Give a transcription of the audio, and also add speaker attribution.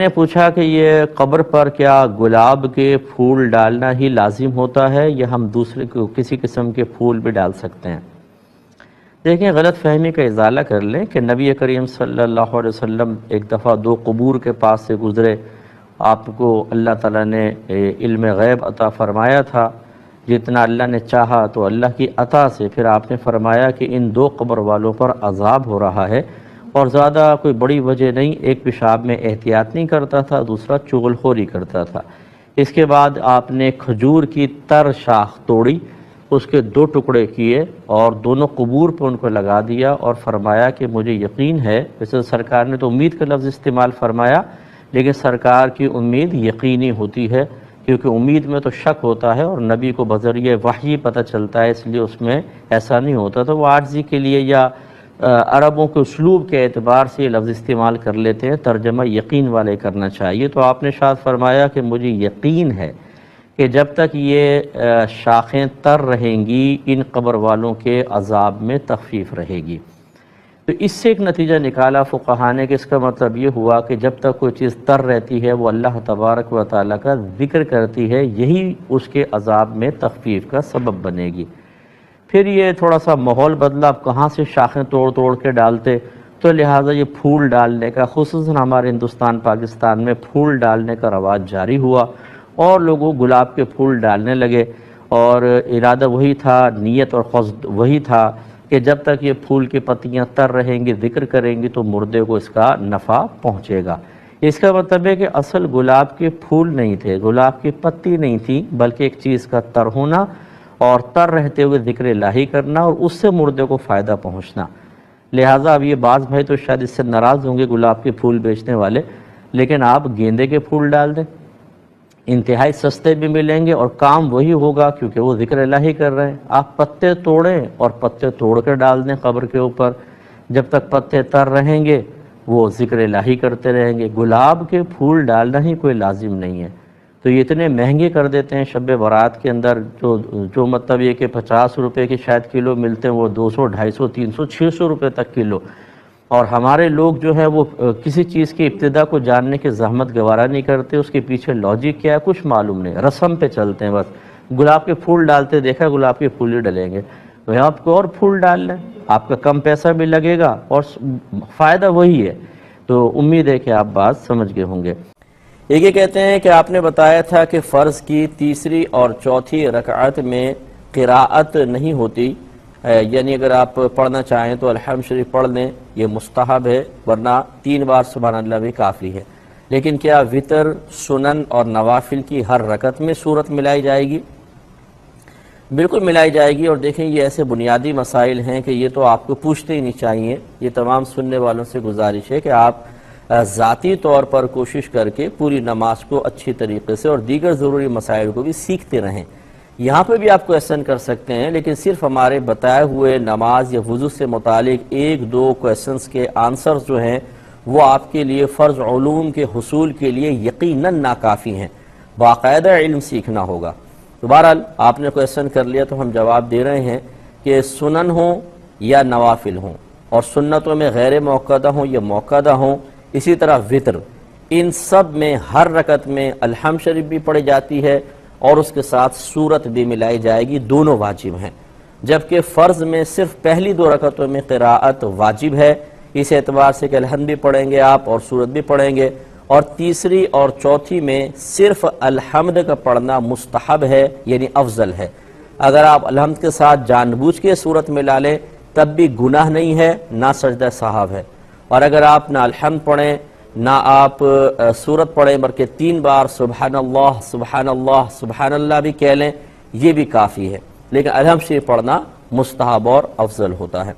Speaker 1: نے پوچھا کہ یہ قبر پر کیا گلاب کے پھول ڈالنا ہی لازم ہوتا ہے یا ہم دوسرے کو کسی قسم کے پھول بھی ڈال سکتے ہیں؟ دیکھیں، غلط فہمی کا ازالہ کر لیں کہ نبی کریم صلی اللہ علیہ وسلم ایک دفعہ دو قبور کے پاس سے گزرے، آپ کو اللہ تعالیٰ نے علم غیب عطا فرمایا تھا، جتنا اللہ نے چاہا تو اللہ کی عطا سے پھر آپ نے فرمایا کہ ان دو قبر والوں پر عذاب ہو رہا ہے، اور زیادہ کوئی بڑی وجہ نہیں، ایک پیشاب میں احتیاط نہیں کرتا تھا، دوسرا چغل خوری کرتا تھا۔ اس کے بعد آپ نے کھجور کی تر شاخ توڑی، اس کے دو ٹکڑے کیے اور دونوں قبور پہ ان کو لگا دیا اور فرمایا کہ مجھے یقین ہے، ویسے سرکار نے تو امید کا لفظ استعمال فرمایا، لیکن سرکار کی امید یقینی ہوتی ہے، کیونکہ امید میں تو شک ہوتا ہے اور نبی کو بذریعہ وحی پتہ چلتا ہے، اس لیے اس میں ایسا نہیں ہوتا۔ تو وہ عاجزی کے لیے یا عربوں کے اسلوب کے اعتبار سے یہ لفظ استعمال کر لیتے ہیں، ترجمہ یقین والے کرنا چاہیے۔ تو آپ نے شاید فرمایا کہ مجھے یقین ہے کہ جب تک یہ شاخیں تر رہیں گی ان قبر والوں کے عذاب میں تخفیف رہے گی۔ تو اس سے ایک نتیجہ نکالا فقہا نے کہ اس کا مطلب یہ ہوا کہ جب تک کوئی چیز تر رہتی ہے وہ اللہ تبارک و تعالیٰ کا ذکر کرتی ہے، یہی اس کے عذاب میں تخفیف کا سبب بنے گی۔ پھر یہ تھوڑا سا ماحول بدلا، اب کہاں سے شاخیں توڑ توڑ کے ڈالتے، تو لہٰذا یہ پھول ڈالنے کا، خصوصاً ہمارے ہندوستان پاکستان میں پھول ڈالنے کا رواج جاری ہوا اور لوگوں گلاب کے پھول ڈالنے لگے، اور ارادہ وہی تھا، نیت اور قصد وہی تھا کہ جب تک یہ پھول کی پتیاں تر رہیں گی، ذکر کریں گی تو مردے کو اس کا نفع پہنچے گا۔ اس کا مطلب ہے کہ اصل گلاب کے پھول نہیں تھے، گلاب کی پتی نہیں تھی، بلکہ ایک چیز کا تر ہونا اور تر رہتے ہوئے ذکر الہی کرنا اور اس سے مردے کو فائدہ پہنچنا۔ لہٰذا اب یہ بعض بھائی تو شاید اس سے ناراض ہوں گے گلاب کے پھول بیچنے والے، لیکن آپ گیندے کے پھول ڈال دیں، انتہائی سستے بھی ملیں گے اور کام وہی ہوگا، کیونکہ وہ ذکر الہی کر رہے ہیں۔ آپ پتے توڑیں اور پتے توڑ کر ڈال دیں قبر کے اوپر، جب تک پتے تر رہیں گے وہ ذکر الہی کرتے رہیں گے۔ گلاب کے پھول ڈالنا ہی کوئی لازم نہیں ہے۔ تو یہ اتنے مہنگے کر دیتے ہیں شب برات کے اندر، جو مطلب یہ کہ 50 روپے کے شاید کلو ملتے ہیں، وہ 200، 250، 300، 600 روپے تک کلو۔ اور ہمارے لوگ جو ہے وہ کسی چیز کی ابتدا کو جاننے کی زحمت گوارا نہیں کرتے، اس کے پیچھے لاجک کیا ہے کچھ معلوم نہیں، رسم پہ چلتے ہیں بس۔ گلاب کے پھول ڈالتے دیکھا، گلاب کے پھول ہی ڈلیں گے، وہ آپ کو اور پھول ڈال لیں، آپ کا کم پیسہ بھی لگے گا اور فائدہ وہی ہے۔ تو امید ہے کہ آپ بات سمجھ گئے ہوں گے۔ ایک یہ کہتے ہیں کہ آپ نے بتایا تھا کہ فرض کی تیسری اور چوتھی رکعت میں قراءت نہیں ہوتی، یعنی اگر آپ پڑھنا چاہیں تو الحمد شریف پڑھ لیں، یہ مستحب ہے، ورنہ 3 بار سبحان اللہ بھی کافی ہے۔ لیکن کیا وتر، سنن اور نوافل کی ہر رکعت میں سورت ملائی جائے گی؟ بالکل ملائی جائے گی، اور دیکھیں یہ ایسے بنیادی مسائل ہیں کہ یہ تو آپ کو پوچھتے ہی نہیں چاہیے۔ یہ تمام سننے والوں سے گزارش ہے کہ آپ ذاتی طور پر کوشش کر کے پوری نماز کو اچھی طریقے سے اور دیگر ضروری مسائل کو بھی سیکھتے رہیں۔ یہاں پہ بھی آپ کویسچن کر سکتے ہیں، لیکن صرف ہمارے بتائے ہوئے نماز یا وضو سے متعلق 1-2 کویسچنز کے آنسرز جو ہیں وہ آپ کے لیے فرض علوم کے حصول کے لیے یقیناً ناکافی ہیں، باقاعدہ علم سیکھنا ہوگا۔ تو بہرحال آپ نے کویسچن کر لیا تو ہم جواب دے رہے ہیں کہ سنن ہوں یا نوافل ہوں، اور سنتوں میں غیر موقدہ ہوں یا موقدہ ہوں، اسی طرح وطر، ان سب میں ہر رکعت میں الحمد شریف بھی پڑھی جاتی ہے اور اس کے ساتھ سورت بھی ملائی جائے گی، دونوں واجب ہیں۔ جبکہ فرض میں صرف پہلی 2 رکعتوں میں قراءت واجب ہے، اس اعتبار سے کہ الحمد بھی پڑھیں گے آپ اور سورت بھی پڑھیں گے، اور تیسری اور چوتھی میں صرف الحمد کا پڑھنا مستحب ہے، یعنی افضل ہے۔ اگر آپ الحمد کے ساتھ جان بوجھ کے سورت ملا لیں تب بھی گناہ نہیں ہے، نہ سجدہ سہو ہے، اور اگر آپ نہ الحمد پڑھیں نہ آپ سورت پڑھیں بلکہ 3 بار سبحان اللہ سبحان اللہ سبحان اللہ بھی کہہ لیں، یہ بھی کافی ہے، لیکن الحمد شریف پڑھنا مستحب اور افضل ہوتا ہے۔